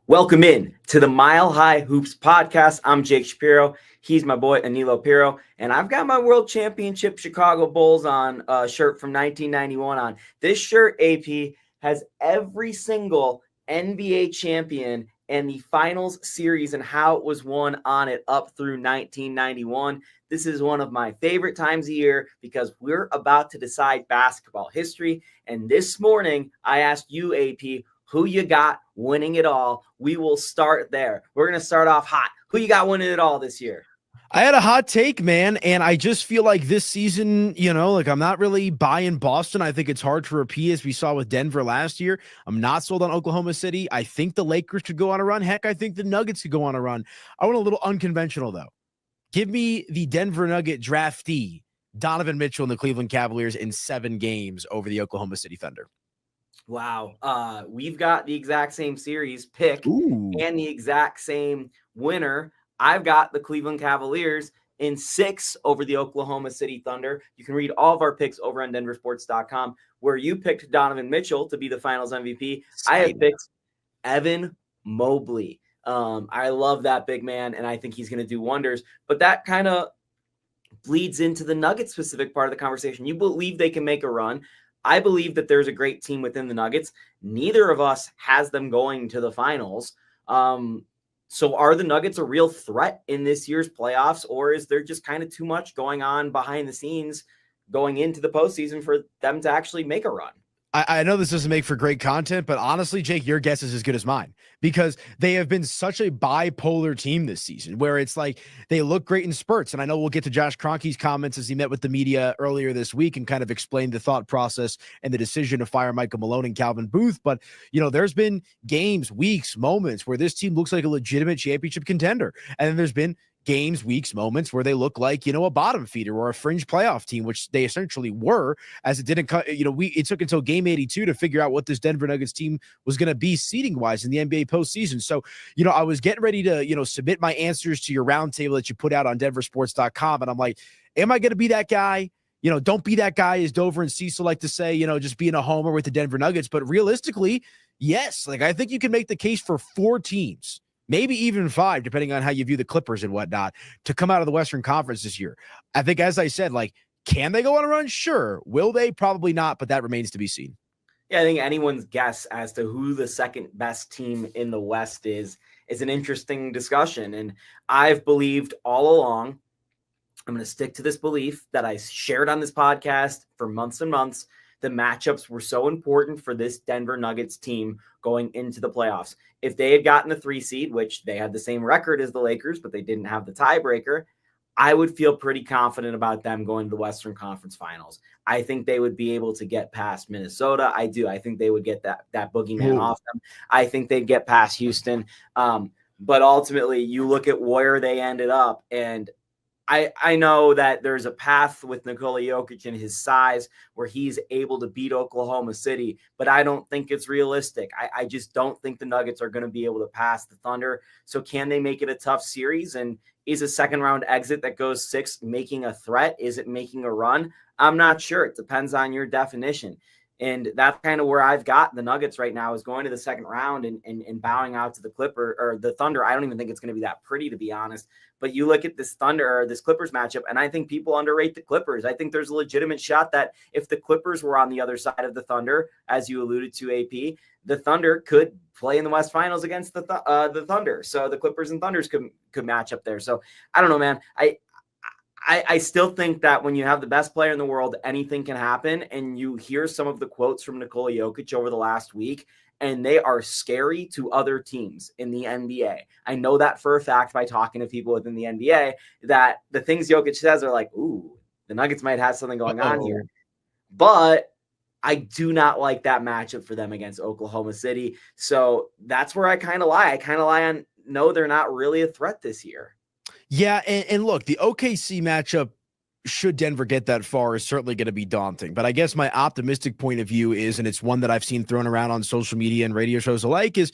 Welcome in to the Mile High Hoops podcast. I'm Jake Shapiro. He's my boy, Aniello Piro. And I've got my World Championship Chicago Bulls on shirt from 1991 on. This shirt, AP, has every single NBA champion and the finals series and how it was won on it up through 1991. This is one of my favorite times of year because we're about to decide basketball history. And this morning, I asked you, AP, who you got winning it all. We will start there. We're going to start off hot. Who you got winning it all this year? I had a hot take, man, and I just feel like this season, I'm not really buying Boston. I think it's hard to repeat as we saw with Denver last year. I'm not sold on Oklahoma City. I think the Lakers could go on a run. Heck, I think the Nuggets could go on a run. I want a little unconventional, though. Give me the Denver Nugget draftee, Donovan Mitchell and the Cleveland Cavaliers in 7 games over the Oklahoma City Thunder. Wow. We've got the exact same series pick and the exact same winner. I've got the Cleveland Cavaliers in 6 over the Oklahoma City Thunder. You can read all of our picks over on denversports.com, where you picked Donovan Mitchell to be the finals MVP. I have picked Evan Mobley. I love that big man, and I think he's going to do wonders. But that kind of bleeds into the Nuggets specific part of the conversation. You believe they can make a run. I believe that there's a great team within the Nuggets. Neither of us has them going to the finals. So are the Nuggets a real threat in this year's playoffs, or is there just kind of too much going on behind the scenes going into the postseason for them to actually make a run? I know this doesn't make for great content, but honestly, Jake, your guess is as good as mine because they have been such a bipolar team this season where it's like they look great in spurts. And I know we'll get to Josh Kroenke's comments as he met with the media earlier this week and kind of explained the thought process and the decision to fire Michael Malone and Calvin Booth. But, there's been games, weeks, moments where this team looks like a legitimate championship contender. And then there's been games, weeks, moments where they look like, a bottom feeder or a fringe playoff team, which they essentially were, as it didn't, it took until game 82 to figure out what this Denver Nuggets team was going to be seeding wise in the NBA postseason. So, I was getting ready to, submit my answers to your roundtable that you put out on denversports.com. And I'm like, am I going to be that guy? Don't be that guy, as Dover and Cecil like to say, just being a homer with the Denver Nuggets. But realistically, yes, I think you can make the case for 4 teams, maybe even 5, depending on how you view the Clippers and whatnot, to come out of the Western Conference this year. I think, as I said, can they go on a run? Sure. Will they? Probably not, but that remains to be seen. Yeah, I think anyone's guess as to who the second best team in the West is an interesting discussion. And I've believed all along, I'm going to stick to this belief that I shared on this podcast for months and months. The matchups were so important for this Denver Nuggets team going into the playoffs. If they had gotten the 3 seed, which they had the same record as the Lakers, but they didn't have the tiebreaker, I would feel pretty confident about them going to the Western Conference Finals. I think they would be able to get past Minnesota. I do. I think they would get that boogeyman off them. I think they'd get past Houston. But ultimately, you look at where they ended up, and I know that there's a path with Nikola Jokic and his size where he's able to beat Oklahoma City, but I don't think it's realistic. I just don't think the Nuggets are going to be able to pass the Thunder. So can they make it a tough series? And is a second round exit that goes 6 making a threat? Is it making a run? I'm not sure. It depends on your definition. And that's kind of where I've got the Nuggets right now, is going to the second round and bowing out to the the Thunder. I don't even think it's going to be that pretty, to be honest. But you look at this this Clippers matchup, and I think people underrate the Clippers. I think there's a legitimate shot that if the Clippers were on the other side of the Thunder, as you alluded to, AP, the Thunder could play in the West Finals against the Thunder. So the Clippers and Thunders could match up there. So I don't know, man. I still think that when you have the best player in the world, anything can happen. And you hear some of the quotes from Nikola Jokic over the last week, and they are scary to other teams in the NBA. I know that for a fact by talking to people within the NBA, that the things Jokic says are like, ooh, the Nuggets might have something going on here. But I do not like that matchup for them against Oklahoma City. So that's where I kind of lie. I kind of lie on, no, they're not really a threat this year. Yeah, and look, the OKC matchup, should Denver get that far, is certainly going to be daunting. But I guess my optimistic point of view is, and it's one that I've seen thrown around on social media and radio shows alike, is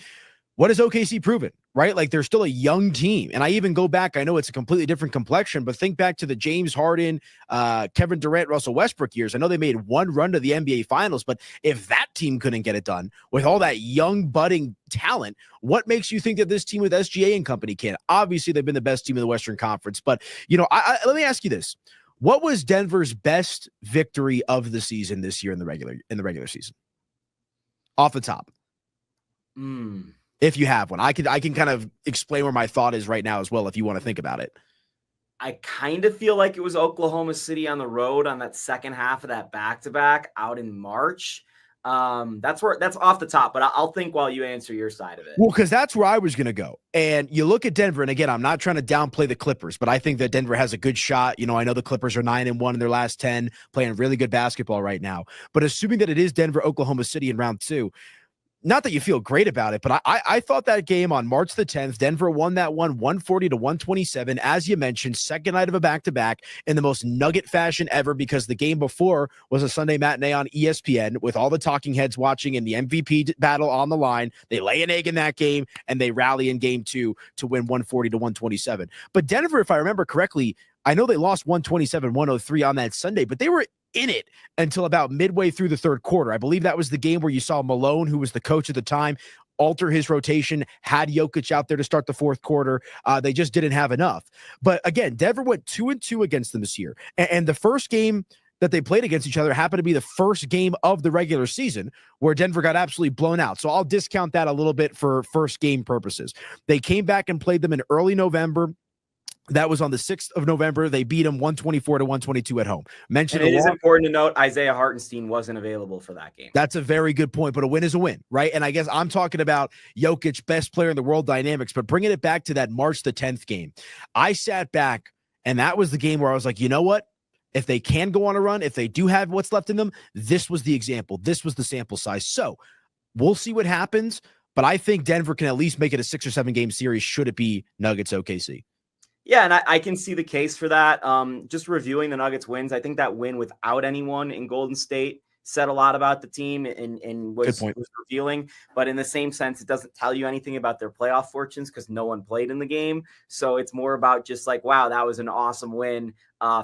what has OKC proven, right? Like they're still a young team. And I even go back, I know it's a completely different complexion, but think back to the James Harden, Kevin Durant, Russell Westbrook years. I know they made one run to the NBA finals, but if that team couldn't get it done with all that young budding talent, what makes you think that this team with SGA and company can? Obviously they've been the best team in the Western Conference, but let me ask you this. What was Denver's best victory of the season this year in the regular season? Off the top. If you have one, I can kind of explain where my thought is right now as well, if you want to think about it. I kind of feel like it was Oklahoma City on the road on that second half of that back-to-back out in March. That's off the top, but I'll think while you answer your side of it. Well, because that's where I was going to go. And you look at Denver, and again, I'm not trying to downplay the Clippers, but I think that Denver has a good shot. I know the Clippers are 9-1 in their last 10, playing really good basketball right now. But assuming that it is Denver, Oklahoma City in round 2, not that you feel great about it, but I thought that game on March the 10th, Denver won that one 140-127. As you mentioned, second night of a back-to-back in the most Nugget fashion ever, because the game before was a Sunday matinee on ESPN with all the talking heads watching and the MVP battle on the line. They lay an egg in that game, and they rally in game 2 to win 140-127. But Denver, if I remember correctly, I know they lost 127-103 on that Sunday, but they were in it until about midway through the third quarter. I believe that was the game where you saw Malone, who was the coach at the time, alter his rotation, had Jokic out there to start the fourth quarter. They just didn't have enough. But again, Denver went 2-2 against them this year. And the first game that they played against each other happened to be the first game of the regular season where Denver got absolutely blown out. So I'll discount that a little bit for first game purposes. They came back and played them in early November. That was on the 6th of November. They beat them 124-122 at home. It is important to note Isaiah Hartenstein wasn't available for that game. That's a very good point, but a win is a win, right? And I guess I'm talking about Jokic, best player in the world dynamics, but bringing it back to that March the 10th game, I sat back, and that was the game where I was like, you know what? If they can go on a run, if they do have what's left in them, this was the example. This was the sample size. So we'll see what happens, but I think Denver can at least make it a 6 or 7 game series should it be Nuggets OKC. Yeah, and I can see the case for that. Just reviewing the Nuggets wins, I think that win without anyone in Golden State said a lot about the team and was revealing. But in the same sense, it doesn't tell you anything about their playoff fortunes because no one played in the game. So it's more about just like, wow, that was an awesome win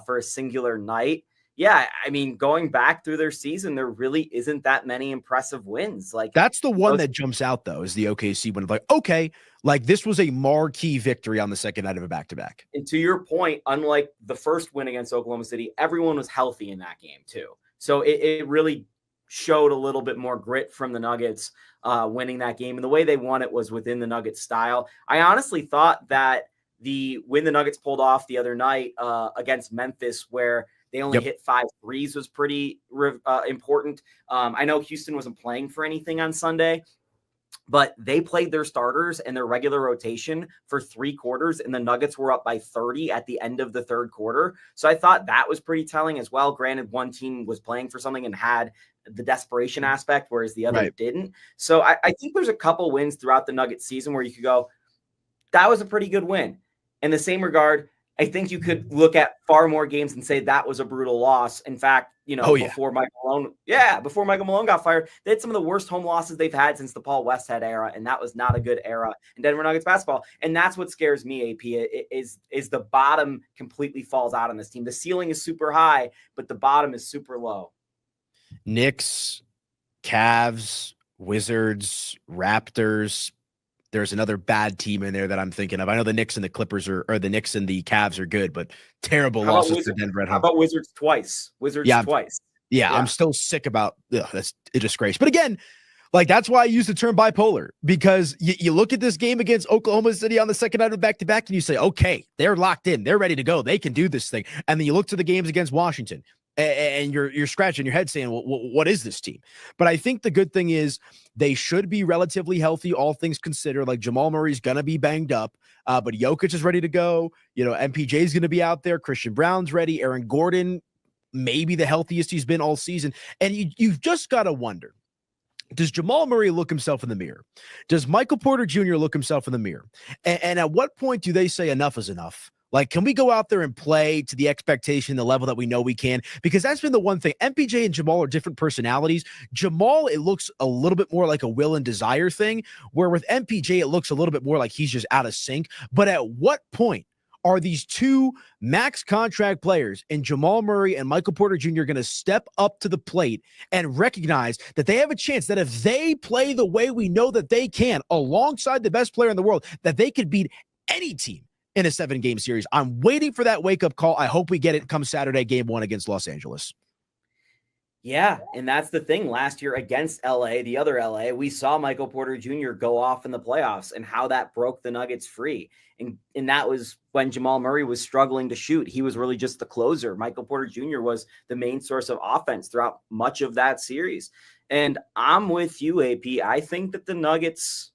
for a singular night. Yeah, I mean, going back through their season, there really isn't that many impressive wins. Like that's the one that jumps out, though, is the OKC one. Like, okay, like this was a marquee victory on the second night of a back-to-back. And to your point, unlike the first win against Oklahoma City, everyone was healthy in that game too. So it really showed a little bit more grit from the Nuggets winning that game. And the way they won it was within the Nuggets style. I honestly thought that the win the Nuggets pulled off the other night against Memphis, where they only hit 5 threes, was pretty important. I know Houston wasn't playing for anything on Sunday, but they played their starters and their regular rotation for 3 quarters, and the Nuggets were up by 30 at the end of the third quarter. So I thought that was pretty telling as well. Granted, one team was playing for something and had the desperation aspect, whereas the other didn't. So I think there's a couple wins throughout the Nuggets season where you could go, that was a pretty good win. In the same regard, I think you could look at far more games and say that was a brutal loss. In fact, before Michael Malone got fired, they had some of the worst home losses they've had since the Paul Westhead era, and that was not a good era in Denver Nuggets basketball. And that's what scares me, AP, is the bottom completely falls out on this team. The ceiling is super high, but the bottom is super low. Knicks, Cavs, Wizards, Raptors. There's another bad team in there that I'm thinking of. I know the Knicks and the Clippers or the Knicks and the Cavs are good, but terrible losses for Denver at home. How about Wizards twice? Twice. Yeah, I'm still sick about that's a disgrace. But again, like that's why I use the term bipolar, because you look at this game against Oklahoma City on the second night of back-to-back and you say, okay, they're locked in. They're ready to go. They can do this thing. And then you look to the games against Washington and you're scratching your head saying, well, what is this team? But I think the good thing is they should be relatively healthy, all things considered. Like Jamal Murray's going to be banged up, but Jokic is ready to go. MPJ is going to be out there. Christian Brown's ready. Aaron Gordon, maybe the healthiest he's been all season. And you've just got to wonder, does Jamal Murray look himself in the mirror? Does Michael Porter Jr. look himself in the mirror? And at what point do they say enough is enough? Like, can we go out there and play to the expectation, the level that we know we can? Because that's been the one thing. MPJ and Jamal are different personalities. Jamal, it looks a little bit more like a will and desire thing, where with MPJ, it looks a little bit more like he's just out of sync. But at what point are these two max contract players in Jamal Murray and Michael Porter Jr. going to step up to the plate and recognize that they have a chance that if they play the way we know that they can, alongside the best player in the world, that they could beat any team in a 7-game series? I'm waiting for that wake-up call. I hope we get it come Saturday, game 1 against Los Angeles. Yeah, and that's the thing. Last year against LA, the other LA, we saw Michael Porter Jr. go off in the playoffs and how that broke the Nuggets free. And that was when Jamal Murray was struggling to shoot. He was really just the closer. Michael Porter Jr. was the main source of offense throughout much of that series. And I'm with you, AP. I think that the Nuggets,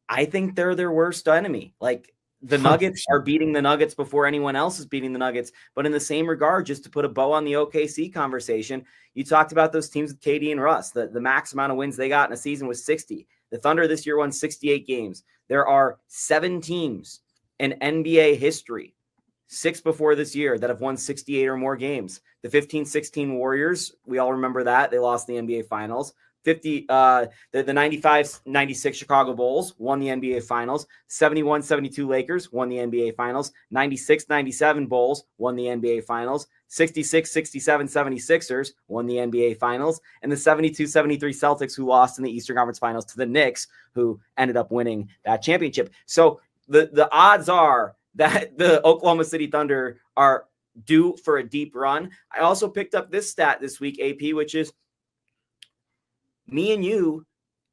I think they're their worst enemy. Like, the Nuggets are beating the Nuggets before anyone else is beating the Nuggets. But in the same regard, just to put a bow on the OKC conversation, you talked about those teams with KD and Russ. The max amount of wins they got in a season was 60. The Thunder this year won 68 games. There are 7 teams in NBA history, 6 before this year, that have won 68 or more games. The 15-16 Warriors, we all remember that. They lost the NBA Finals. The 95-96 Chicago Bulls won the NBA Finals. 71-72 Lakers won the NBA Finals. 96-97 Bulls won the NBA Finals. 66-67 76ers won the NBA Finals. And the 72-73 Celtics, who lost in the Eastern Conference Finals to the Knicks, who ended up winning that championship. So the odds are that the Oklahoma City Thunder are due for a deep run. I also picked up this stat this week, AP, which is me and you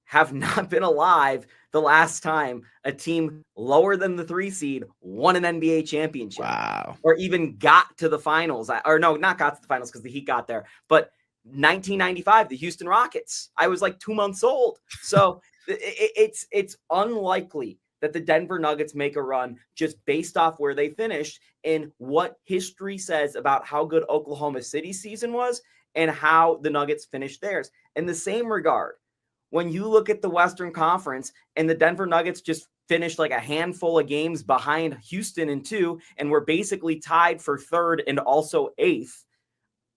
have not been alive the last time a team lower than the 3 seed won an NBA championship. Wow. Or even got to the finals. Or no, not got to the finals because the Heat got there. But 1995, the Houston Rockets. I was like 2 months old. So it's unlikely that the Denver Nuggets make a run just based off where they finished and what history says about how good Oklahoma City's season was and how the Nuggets finished theirs. In the same regard, when you look at the Western Conference and the Denver Nuggets just finished like a handful of games behind Houston in 2, and were basically tied for 3rd and also 8th,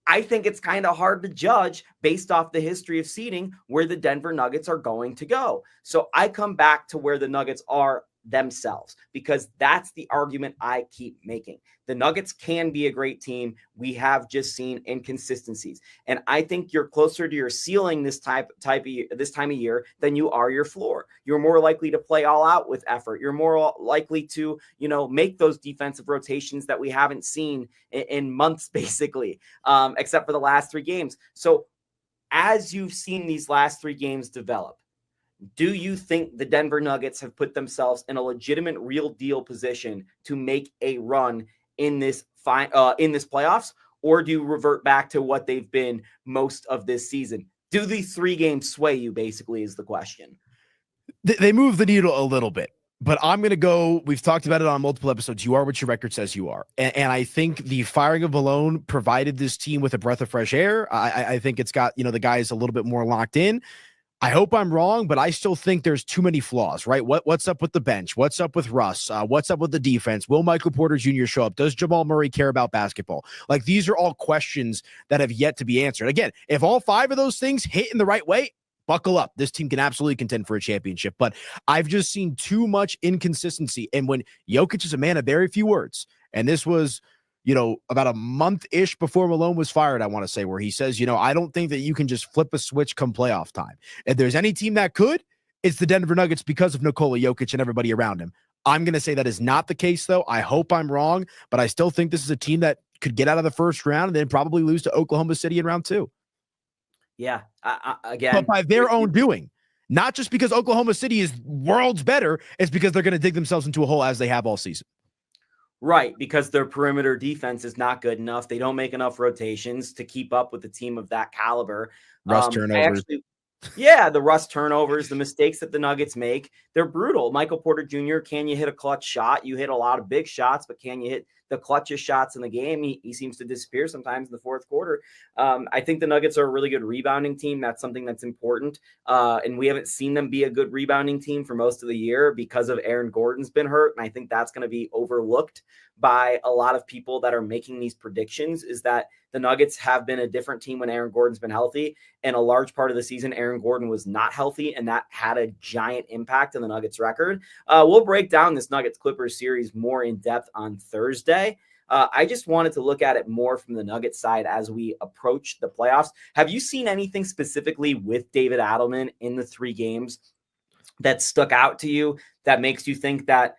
I think it's kind of hard to judge based off the history of seeding where the Denver Nuggets are going to go. So I come back to where the Nuggets are themselves, because that's the argument I keep making. The Nuggets can be a great team. We have just seen inconsistencies, and I think you're closer to your ceiling this time of year than you are your floor. You're more likely to play all out with effort. You're more likely to, make those defensive rotations that we haven't seen in months, basically, except for the last 3 games. So as you've seen these last 3 games develop, do you think the Denver Nuggets have put themselves in a legitimate, real deal position to make a run in this playoffs, or do you revert back to what they've been most of this season? Do the 3 games sway you, basically, is the question. They move the needle a little bit, but I'm going to go. We've talked about it on multiple episodes. You are what your record says you are. And I think the firing of Malone provided this team with a breath of fresh air. I think it's got, the guys a little bit more locked in. I hope I'm wrong, but I still think there's too many flaws, right? What's up with the bench? What's up with Russ? What's up with the defense? Will Michael Porter Jr. show up? Does Jamal Murray care about basketball? Like, these are all questions that have yet to be answered. Again, if all 5 of those things hit in the right way, buckle up. This team can absolutely contend for a championship, but I've just seen too much inconsistency. And when Jokic is a man of very few words, and this was, about a month-ish before Malone was fired, I want to say, where he says, I don't think that you can just flip a switch come playoff time. If there's any team that could, it's the Denver Nuggets because of Nikola Jokic and everybody around him. I'm going to say that is not the case, though. I hope I'm wrong, but I still think this is a team that could get out of the first round and then probably lose to Oklahoma City in round 2. Yeah, again. But by their own doing. Not just because Oklahoma City is worlds better, it's because they're going to dig themselves into a hole as they have all season. Right, because their perimeter defense is not good enough. They don't make enough rotations to keep up with a team of that caliber. Russ turnovers. The Russ turnovers, the mistakes that the Nuggets make, they're brutal. Michael Porter Jr., can you hit a clutch shot? You hit a lot of big shots, but can you hit the clutchest shots in the game, he seems to disappear sometimes in the fourth quarter. I think the Nuggets are a really good rebounding team. That's something that's important. And we haven't seen them be a good rebounding team for most of the year because of Aaron Gordon's been hurt. And I think that's going to be overlooked by a lot of people that are making these predictions, is that the Nuggets have been a different team when Aaron Gordon's been healthy. And a large part of the season, Aaron Gordon was not healthy, and that had a giant impact on the Nuggets record. We'll break down this Nuggets-Clippers series more in depth on Thursday. I just wanted to look at it more from the Nuggets side as we approach the playoffs. Have you seen anything specifically with David Adelman in the 3 games that stuck out to you that makes you think that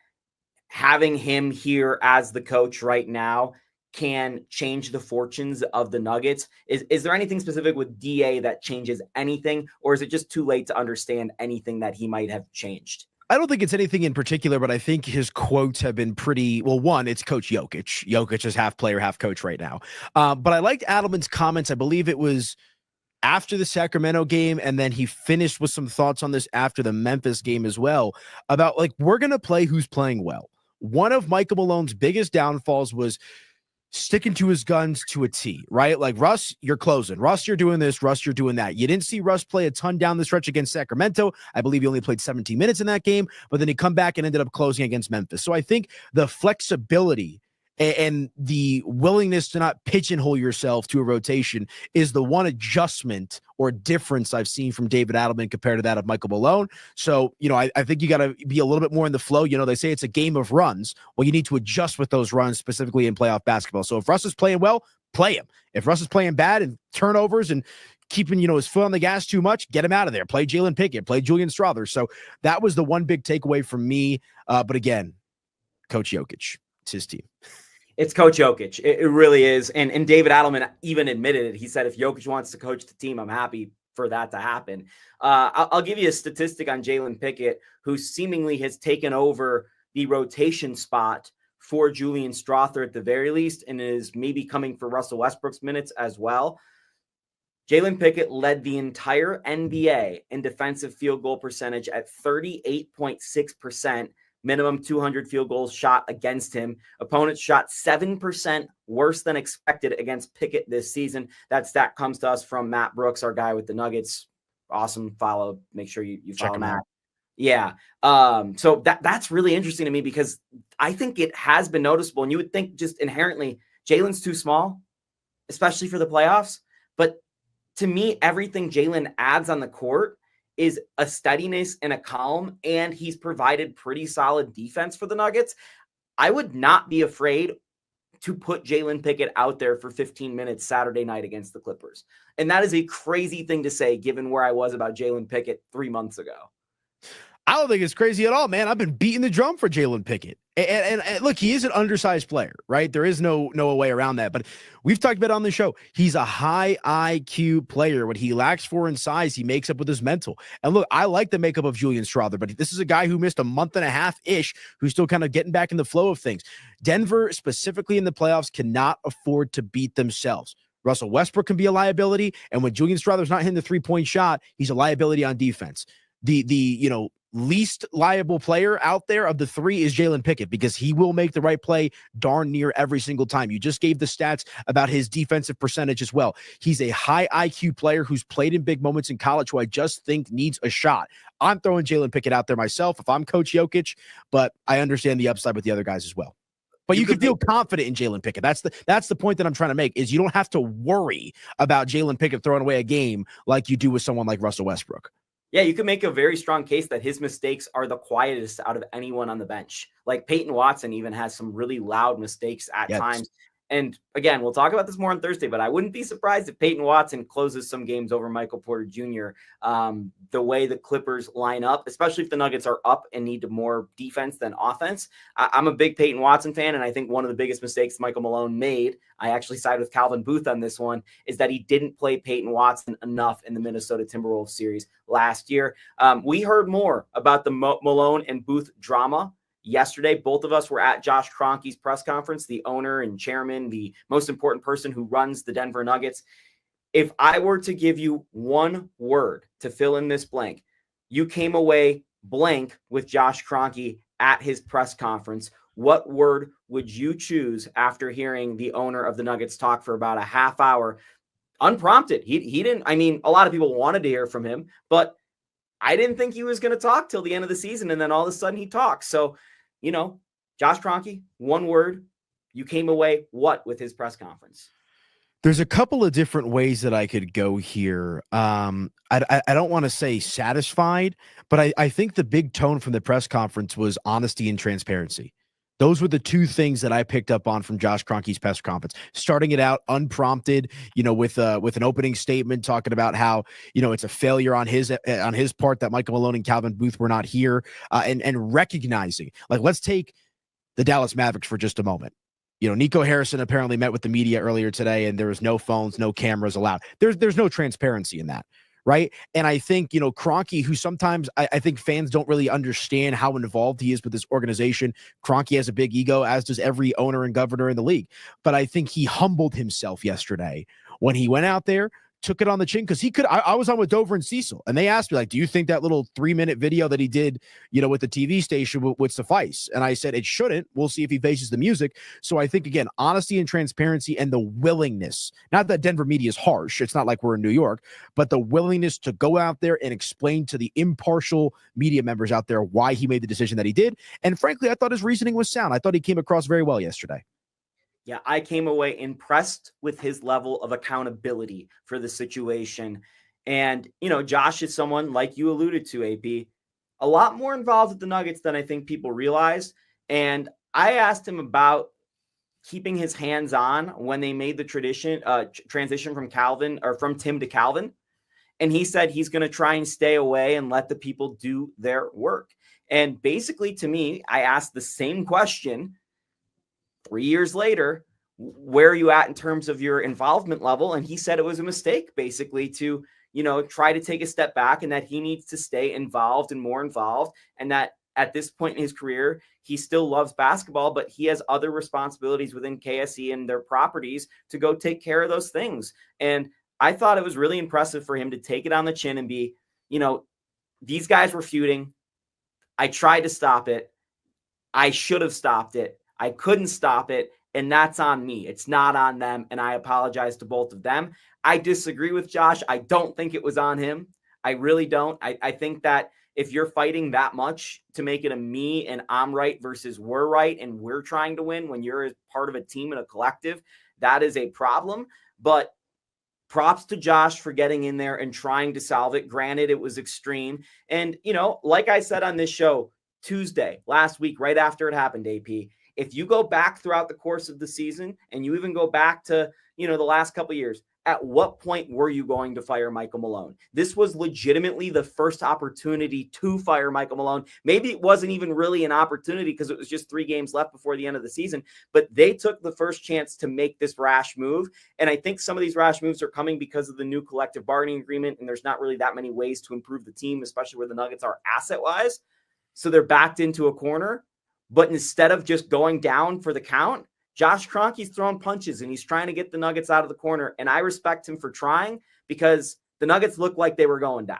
having him here as the coach right now can change the fortunes of the Nuggets? Is there anything specific with DA that changes anything, or is it just too late to understand anything that he might have changed? I don't think it's anything in particular, but I think his quotes have been pretty well. One, it's Coach Jokic. Jokic is half player, half coach right now. But I liked Adelman's comments. I believe it was after the Sacramento game, and then he finished with some thoughts on this after the Memphis game as well, about like, we're going to play who's playing well. One of Michael Malone's biggest downfalls was sticking to his guns to a T, right? Like, Russ, you're closing. Russ, you're doing this. Russ, you're doing that. You didn't see Russ play a ton down the stretch against Sacramento. I believe he only played 17 minutes in that game, but then he come back and ended up closing against Memphis. So I think the flexibility and the willingness to not pigeonhole yourself to a rotation is the one adjustment or difference I've seen from David Adelman compared to that of Michael Malone. So, I think you got to be a little bit more in the flow. They say it's a game of runs. Well, you need to adjust with those runs, specifically in playoff basketball. So if Russ is playing well, play him. If Russ is playing bad and turnovers and keeping, his foot on the gas too much, get him out of there. Play Jalen Pickett, play Julian Strawther. So that was the one big takeaway from me. But again, Coach Jokic, it's his team. It's Coach Jokic. It really is. And David Adelman even admitted it. He said, if Jokic wants to coach the team, I'm happy for that to happen. I'll give you a statistic on Jalen Pickett, who seemingly has taken over the rotation spot for Julian Strawther at the very least, and is maybe coming for Russell Westbrook's minutes as well. Jalen Pickett led the entire NBA in defensive field goal percentage at 38.6%. Minimum 200 field goals shot against him. Opponents shot 7% worse than expected against Pickett this season. That stat comes to us from Matt Brooks, our guy with the Nuggets. Awesome follow. Make sure you follow Matt. Out. Yeah. So that's really interesting to me, because I think it has been noticeable. And you would think just inherently Jalen's too small, especially for the playoffs. But to me, everything Jalen adds on the court is a steadiness and a calm, and he's provided pretty solid defense for the Nuggets. I would not be afraid to put Jalen Pickett out there for 15 minutes Saturday night against the Clippers. And that is a crazy thing to say, given where I was about Jalen Pickett 3 months ago. I don't think it's crazy at all, man. I've been beating the drum for Jalen Pickett. And look, he is an undersized player, right? There is no way around that. But we've talked about on the show, he's a high IQ player. What he lacks for in size, he makes up with his mental. And look, I like the makeup of Julian Strawther, but this is a guy who missed a month and a half-ish, who's still kind of getting back in the flow of things. Denver, specifically in the playoffs, cannot afford to beat themselves. Russell Westbrook can be a liability, and when Julian Strawther's not hitting the three-point shot, he's a liability on defense. The least liable player out there of the three is Jalen Pickett, because he will make the right play darn near every single time. You just gave the stats about his defensive percentage as well. He's a high IQ player who's played in big moments in college, who I just think needs a shot. I'm throwing Jalen Pickett out there myself if I'm Coach Jokic, but I understand the upside with the other guys as well. But you can feel confident in Jalen Pickett. That's the point that I'm trying to make, is you don't have to worry about Jalen Pickett throwing away a game like you do with someone like Russell Westbrook. Yeah, you can make a very strong case that his mistakes are the quietest out of anyone on the bench. Like Peyton Watson even has some really loud mistakes at times. And again, we'll talk about this more on Thursday, but I wouldn't be surprised if Peyton Watson closes some games over Michael Porter Jr. The way the Clippers line up, especially if the Nuggets are up and need more defense than offense. I'm a big Peyton Watson fan, and I think one of the biggest mistakes Michael Malone made, I actually side with Calvin Booth on this one, is that he didn't play Peyton Watson enough in the Minnesota Timberwolves series last year. We heard more about the Malone and Booth drama yesterday. Both of us were at Josh Kroenke's press conference, the owner and chairman, the most important person who runs the Denver Nuggets. If I were to give you one word to fill in this blank, you came away blank with Josh Kroenke at his press conference. what word would you choose after hearing the owner of the Nuggets talk for about a half hour unprompted? He didn't, I mean, a lot of people wanted to hear from him, but I didn't think he was going to talk till the end of the season. And then all of a sudden he talks. So, Josh Kroenke, one word, you came away what with his press conference? There's a couple of different ways that I could go here. I don't want to say satisfied, but I think the big tone from the press conference was honesty and transparency. Those were the two things that I picked up on from Josh Kroenke's press conference. Starting it out unprompted, with an opening statement talking about how it's a failure on his part that Michael Malone and Calvin Booth were not here, and recognizing, like, let's take the Dallas Mavericks for just a moment. Nico Harrison apparently met with the media earlier today, and there was no phones, no cameras allowed. There's no transparency in that, right? And I think, Kroenke, who sometimes I think fans don't really understand how involved he is with this organization. Kroenke has a big ego, as does every owner and governor in the league. But I think he humbled himself yesterday when he went out there, took it on the chin, because he could. I was on with Dover and Cecil, and they asked me, like, do you think that little 3-minute video that he did, with the TV station would suffice? And I said, it shouldn't. We'll see if he faces the music. So I think, again, honesty and transparency and the willingness, not that Denver media is harsh. It's not like we're in New York, but the willingness to go out there and explain to the impartial media members out there why he made the decision that he did. And frankly, I thought his reasoning was sound. I thought he came across very well yesterday. Yeah, I came away impressed with his level of accountability for the situation. And, Josh is someone, like you alluded to, AP, a lot more involved with the Nuggets than I think people realize. And I asked him about keeping his hands on when they made the transition from Tim to Calvin. And he said he's going to try and stay away and let the people do their work. And basically, to me, I asked the same question 3 years later, where are you at in terms of your involvement level? And he said it was a mistake, basically, to, try to take a step back, and that he needs to stay involved and more involved. And that at this point in his career, he still loves basketball, but he has other responsibilities within KSE and their properties to go take care of those things. And I thought it was really impressive for him to take it on the chin and be, these guys were feuding. I tried to stop it. I should have stopped it. I couldn't stop it, and that's on me. It's not on them, and I apologize to both of them. I disagree with Josh. I don't think it was on him. I really don't. I think that if you're fighting that much to make it a me and I'm right versus we're right and we're trying to win when you're part of a team and a collective, that is a problem. But props to Josh for getting in there and trying to solve it. Granted, it was extreme. And, like I said on this show Tuesday, last week, right after it happened, AP, if you go back throughout the course of the season and you even go back to, the last couple of years, at what point were you going to fire Michael Malone? This was legitimately the first opportunity to fire Michael Malone. Maybe it wasn't even really an opportunity because it was just 3 games left before the end of the season, but they took the first chance to make this rash move. And I think some of these rash moves are coming because of the new collective bargaining agreement, and there's not really that many ways to improve the team, especially where the Nuggets are asset-wise. So they're backed into a corner. But instead of just going down for the count, Josh Kroenke's throwing punches and he's trying to get the Nuggets out of the corner. And I respect him for trying, because the Nuggets looked like they were going down.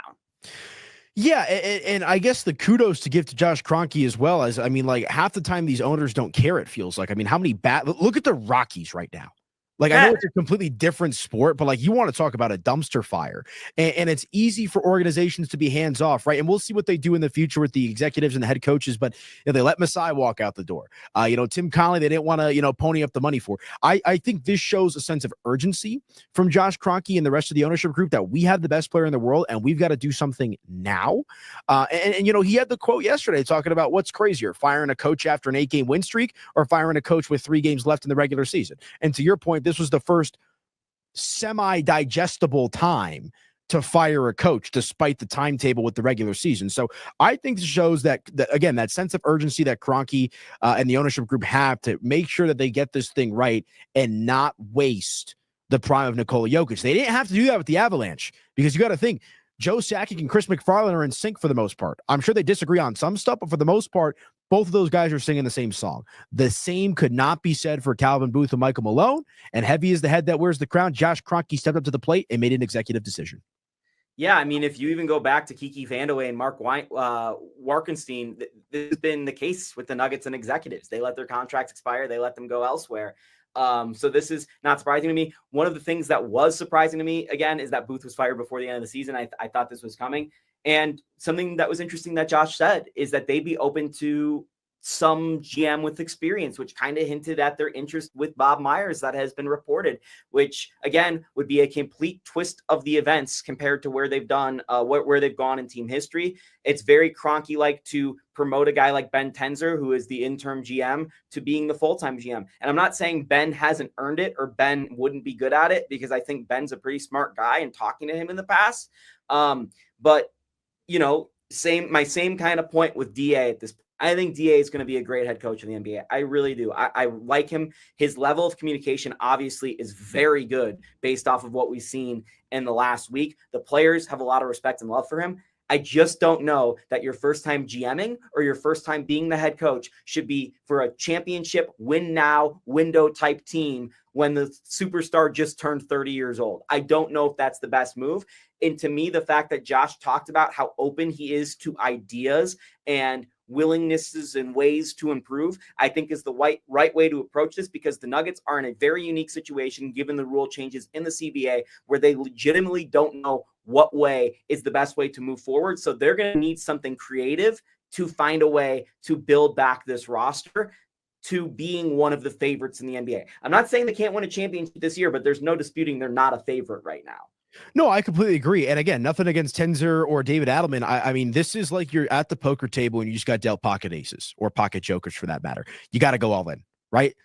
Yeah, and I guess the kudos to give to Josh Kroenke as well, as, like, half the time these owners don't care, it feels like. How many look at the Rockies right now. Like, I know it's a completely different sport, but, like, you want to talk about a dumpster fire. And it's easy for organizations to be hands off, right? And we'll see what they do in the future with the executives and the head coaches. But they let Masai walk out the door. Tim Connelly, they didn't want to, pony up the money for. I think this shows a sense of urgency from Josh Kroenke and the rest of the ownership group that we have the best player in the world and we've got to do something now. And he had the quote yesterday talking about what's crazier, firing a coach after an 8-game win streak or firing a coach with 3 games left in the regular season. And to your point, this was the first semi-digestible time to fire a coach despite the timetable with the regular season. So I think this shows that again, that sense of urgency that Kroenke and the ownership group have to make sure that they get this thing right and not waste the prime of Nikola Jokic. They didn't have to do that with the Avalanche, because you got to think Joe Sakic and Chris McFarland are in sync for the most part. I'm sure they disagree on some stuff, but for the most part, both of those guys are singing the same song. The same could not be said for Calvin Booth and Michael Malone. And heavy is the head that wears the crown. Josh Kroenke stepped up to the plate and made an executive decision. Yeah, I mean, if you even go back to Kiki Vandeweghe and Mark Warkenstein, this has been the case with the Nuggets and executives. They let their contracts expire. They let them go elsewhere. So this is not surprising to me. One of the things that was surprising to me, again, is that Booth was fired before the end of the season. I thought this was coming. And something that was interesting that Josh said is that they'd be open to some GM with experience, which kind of hinted at their interest with Bob Myers that has been reported, which again would be a complete twist of the events compared to where they've done, where they've gone in team history. It's very Kroenke like to promote a guy like Ben Tenzer, who is the interim GM, to being the full-time GM. And I'm not saying Ben hasn't earned it or Ben wouldn't be good at it, because I think Ben's a pretty smart guy and talking to him in the past. But you know, my same kind of point with DA at this point. I think DA is going to be a great head coach in the NBA. I really do. I like him. His level of communication obviously is very good based off of what we've seen in the last week. The players have a lot of respect and love for him. I just don't know that your first time GMing or your first time being the head coach should be for a championship win now window type team when the superstar just turned 30 years old. I don't know if that's the best move. And to me, the fact that Josh talked about how open he is to ideas and willingnesses and ways to improve, I think is the right way to approach this, because the Nuggets are in a very unique situation given the rule changes in the CBA where they legitimately don't know what way is the best way to move forward. So they're going to need something creative to find a way to build back this roster to being one of the favorites in the NBA. I'm not saying they can't win a championship this year, but there's no disputing they're not a favorite right now. No, I completely agree. And again, nothing against Tenzer or David Adelman. I mean, this is like you're at the poker table and you just got dealt pocket aces or pocket jokers for that matter. You got to go all in, right?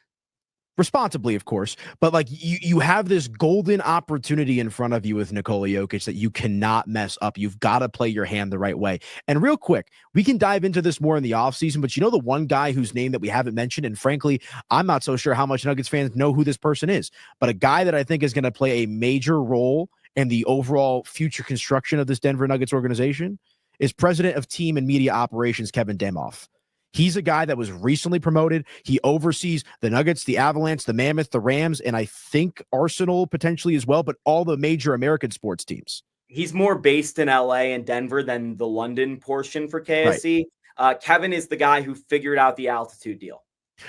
Responsibly, of course, but like you have this golden opportunity in front of you with Nikola Jokic that you cannot mess up. You've got to play your hand the right way. And real quick, we can dive into this more in the offseason, but you know the one guy whose name that we haven't mentioned, and frankly, I'm not so sure how much Nuggets fans know who this person is, but a guy that I think is going to play a major role in the overall future construction of this Denver Nuggets organization is President of Team and Media Operations, Kevin Demoff. He's a guy that was recently promoted. He oversees the Nuggets, the Avalanche, the Mammoth, the Rams, and I think Arsenal potentially as well, but all the major American sports teams. He's more based in LA and Denver than the London portion for KSC. Right. Kevin is the guy who figured out the altitude deal.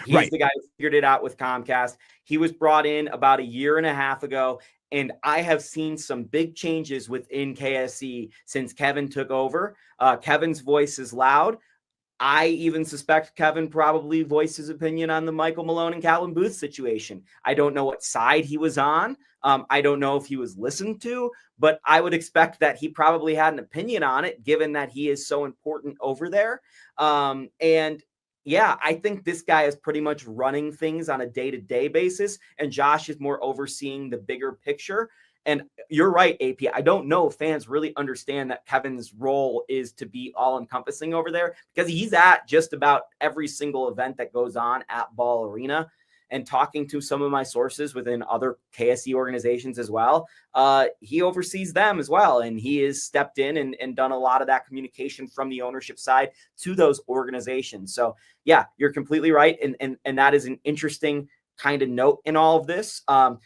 He's the guy who figured it out with Comcast. He was brought in about a year and a half ago, and I have seen some big changes within KSC since Kevin took over. Kevin's voice is loud. I even suspect Kevin probably voiced his opinion on the Michael Malone and Calvin Booth situation. I don't know what side he was on. I don't know if he was listened to, but I would expect that he probably had an opinion on it, given that he is so important over there. And yeah, I think this guy is pretty much running things on a day-to-day basis, and Josh is more overseeing the bigger picture. And you're right, AP. I don't know if fans really understand that Kevin's role is to be all-encompassing over there, because he's at just about every single event that goes on at Ball Arena. And talking to some of my sources within other KSE organizations as well, he oversees them as well. And he has stepped in and done a lot of that communication from the ownership side to those organizations. So, yeah, you're completely right. And that is an interesting kind of note in all of this.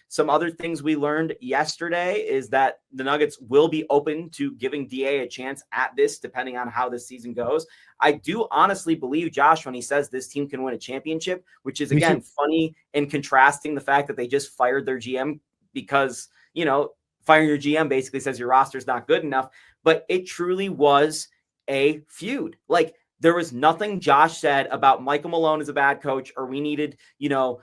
Some other things we learned yesterday is that the Nuggets will be open to giving DA a chance at this, depending on how this season goes. I do honestly believe Josh when he says this team can win a championship, which is, again, funny and contrasting the fact that they just fired their GM because, you know, firing your GM basically says your roster's not good enough. But it truly was a feud. Like, there was nothing Josh said about Michael Malone is a bad coach, or we needed, you know,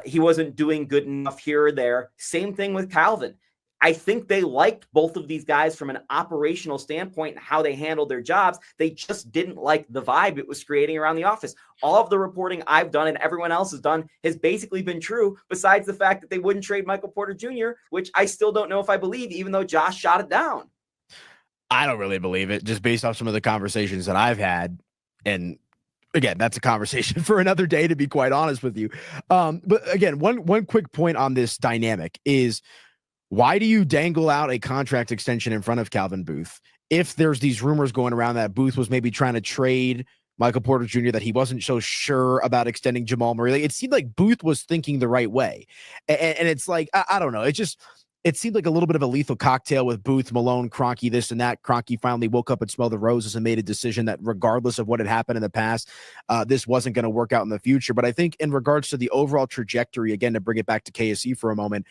he wasn't doing good enough here or there. Same thing with Calvin. I think they liked both of these guys from an operational standpoint and how they handled their jobs. They just didn't like the vibe it was creating around the office. All of the reporting I've done and everyone else has done has basically been true, besides the fact that they wouldn't trade Michael Porter Jr., which I still don't know if I believe, even though Josh shot it down. I don't really believe it, just based off some of the conversations that I've had. And again, that's a conversation for another day, to be quite honest with you. But again, one quick point on this dynamic is, why do you dangle out a contract extension in front of Calvin Booth if there's these rumors going around that Booth was maybe trying to trade Michael Porter Jr., that he wasn't so sure about extending Jamal Murray? Like, it seemed like Booth was thinking the right way. And it's like, I don't know. It just, it seemed like a little bit of a lethal cocktail with Booth, Malone, Kroenke, this and that. Kroenke finally woke up and smelled the roses and made a decision that regardless of what had happened in the past, this wasn't going to work out in the future. But I think in regards to the overall trajectory, again, to bring it back to KSE for a moment,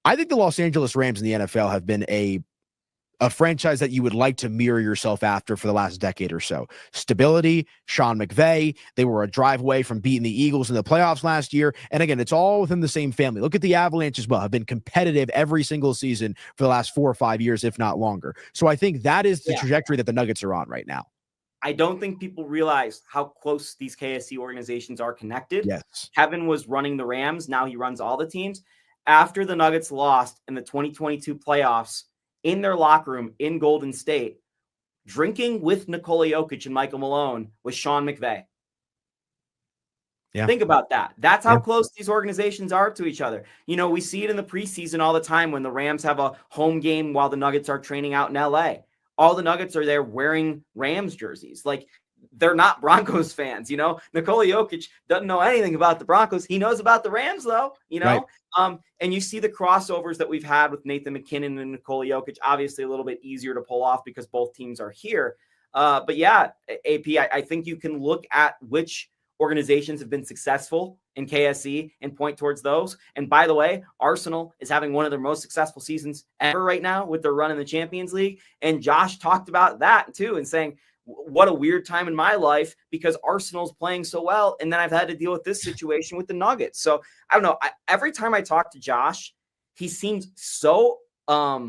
I think the Los Angeles Rams in the NFL have been a franchise that you would like to mirror yourself after for the last decade or so. Stability, Sean McVay, they were a drive away from beating the Eagles in the playoffs last year. And again, it's all within the same family. Look at the Avalanche as well, have been competitive every single season for the last 4 or 5 years, if not longer. So I think that is the trajectory that the Nuggets are on right now. I don't think people realize how close these KSC organizations are connected. Yes. Kevin was running the Rams. Now he runs all the teams. After the Nuggets lost in the 2022 playoffs, in their locker room in Golden State, drinking with Nikola Jokic and Michael Malone was Sean McVay. Yeah. Think about that. That's how close these organizations are to each other. You know, we see it in the preseason all the time when the Rams have a home game while the Nuggets are training out in LA. All the Nuggets are there wearing Rams jerseys. Like, they're not Broncos fans, you know. Nikola Jokic doesn't know anything about the Broncos. He knows about the Rams, though, you know. Right. And you see the crossovers that we've had with Nathan McKinnon and Nikola Jokic, obviously a little bit easier to pull off because both teams are here. But yeah, AP, I think you can look at which organizations have been successful in KSE and point towards those. And by the way, Arsenal is having one of their most successful seasons ever right now with their run in the Champions League. And Josh talked about that too and saying, what a weird time in my life because Arsenal's playing so well. And then I've had to deal with this situation with the Nuggets. So I don't know. Every time I talk to Josh, he seems so, I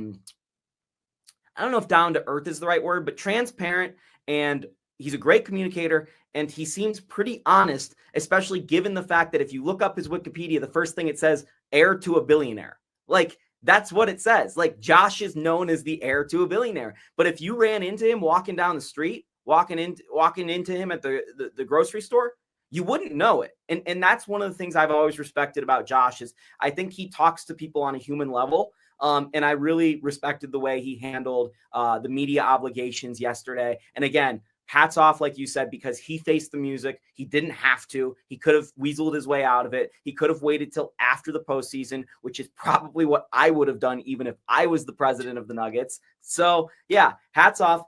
don't know if down to earth is the right word, but transparent. And he's a great communicator. And he seems pretty honest, especially given the fact that if you look up his Wikipedia, the first thing it says, heir to a billionaire. Like, that's what it says. Like, Josh is known as the heir to a billionaire. But if you ran into him walking down the street, walking into him at the grocery store, you wouldn't know it. And that's one of the things I've always respected about Josh is I think he talks to people on a human level. And I really respected the way he handled the media obligations yesterday. And again, hats off, like you said, because he faced the music. He didn't have to. He could have weaseled his way out of it. He could have waited till after the postseason, which is probably what I would have done even if I was the president of the Nuggets. So, yeah, hats off.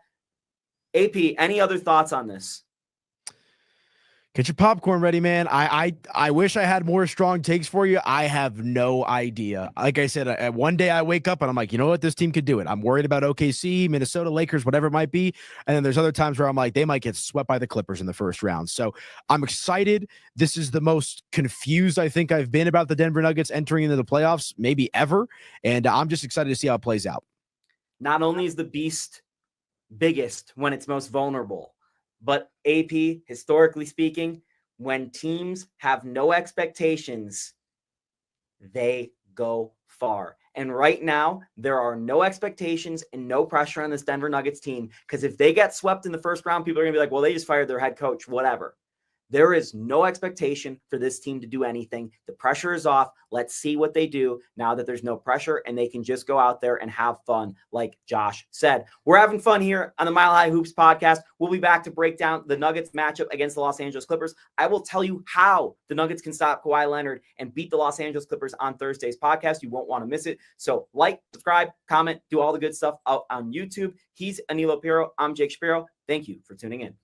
AP, any other thoughts on this? Get your popcorn ready, man. I wish I had more strong takes for you. I have no idea. Like I said, one day I wake up and I'm like, you know what? This team could do it. I'm worried about OKC, Minnesota, Lakers, whatever it might be. And then there's other times where I'm like, they might get swept by the Clippers in the first round. So I'm excited. This is the most confused I think I've been about the Denver Nuggets entering into the playoffs, maybe ever. And I'm just excited to see how it plays out. Not only is the beast biggest when it's most vulnerable, but AP, historically speaking, when teams have no expectations, they go far. And right now, there are no expectations and no pressure on this Denver Nuggets team because if they get swept in the first round, people are going to be like, well, they just fired their head coach, whatever. There is no expectation for this team to do anything. The pressure is off. Let's see what they do now that there's no pressure and they can just go out there and have fun, like Josh said. We're having fun here on the Mile High Hoops podcast. We'll be back to break down the Nuggets matchup against the Los Angeles Clippers. I will tell you how the Nuggets can stop Kawhi Leonard and beat the Los Angeles Clippers on Thursday's podcast. You won't want to miss it. So like, subscribe, comment, do all the good stuff out on YouTube. He's Aniello Piro. I'm Jake Shapiro. Thank you for tuning in.